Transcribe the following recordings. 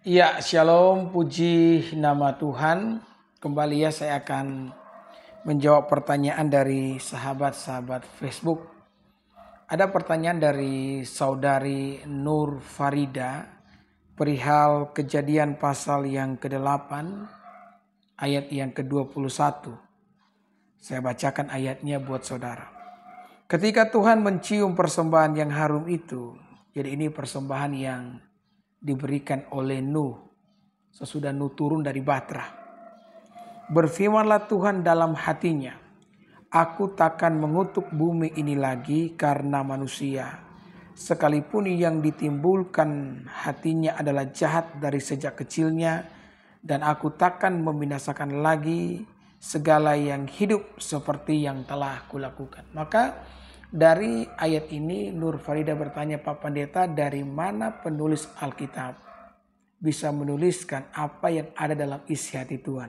Ya, shalom, puji nama Tuhan. Kembali ya saya akan menjawab pertanyaan dari sahabat-sahabat Facebook. Ada pertanyaan dari saudari Nur Farida perihal Kejadian pasal yang ke-8 ayat yang ke-21. Saya bacakan ayatnya buat saudara. Ketika Tuhan mencium persembahan yang harum itu, jadi ini persembahan yang diberikan oleh Nuh sesudah Nuh turun dari Batra. Berfirmanlah Tuhan dalam hatinya, aku takkan mengutuk bumi ini lagi karena manusia, sekalipun yang ditimbulkan hatinya adalah jahat dari sejak kecilnya, dan aku takkan membinasakan lagi segala yang hidup seperti yang telah kulakukan. Maka dari ayat ini Nur Farida bertanya, Pak Pendeta, dari mana penulis Alkitab bisa menuliskan apa yang ada dalam isi hati Tuhan?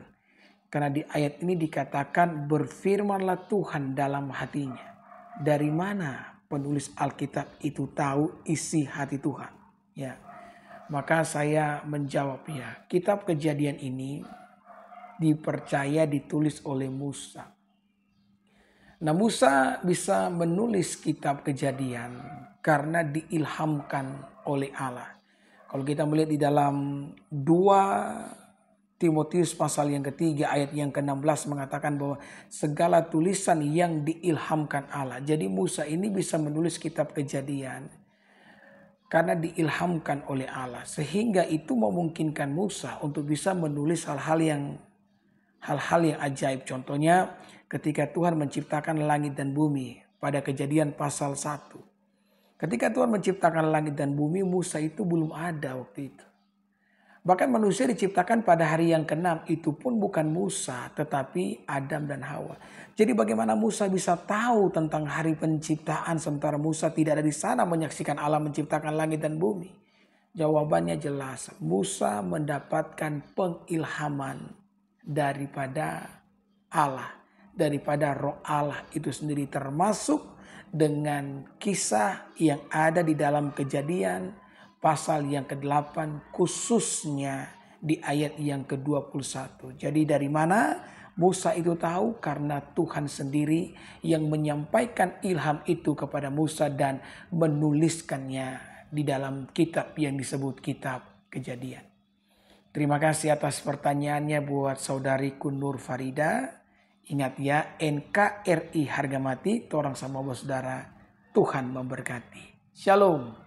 Karena di ayat ini dikatakan berfirmanlah Tuhan dalam hatinya. Dari mana penulis Alkitab itu tahu isi hati Tuhan? Ya, maka saya menjawab ya, kitab Kejadian ini dipercaya ditulis oleh Musa. Nah, Musa bisa menulis kitab Kejadian karena diilhamkan oleh Allah. Kalau kita melihat di dalam 2 Timotius pasal yang ketiga ayat yang ke-16 mengatakan bahwa segala tulisan yang diilhamkan Allah. Jadi Musa ini bisa menulis kitab Kejadian karena diilhamkan oleh Allah. Sehingga itu memungkinkan Musa untuk bisa menulis hal-hal yang ajaib. Contohnya ketika Tuhan menciptakan langit dan bumi pada Kejadian pasal 1. Ketika Tuhan menciptakan langit dan bumi, Musa itu belum ada waktu itu. Bahkan manusia diciptakan pada hari yang ke-6, itu pun bukan Musa tetapi Adam dan Hawa. Jadi bagaimana Musa bisa tahu tentang hari penciptaan sementara Musa tidak ada di sana menyaksikan Allah menciptakan langit dan bumi? Jawabannya jelas, Musa mendapatkan pengilhaman daripada Allah, daripada Roh Allah itu sendiri, termasuk dengan kisah yang ada di dalam Kejadian pasal yang ke-8 khususnya di ayat yang ke-21. Jadi dari mana Musa itu tahu? Karena Tuhan sendiri yang menyampaikan ilham itu kepada Musa dan menuliskannya di dalam kitab yang disebut kitab Kejadian. Terima kasih atas pertanyaannya buat saudariku Nur Farida. Ingat ya, NKRI harga mati, torang sama bos saudara. Tuhan memberkati. Shalom.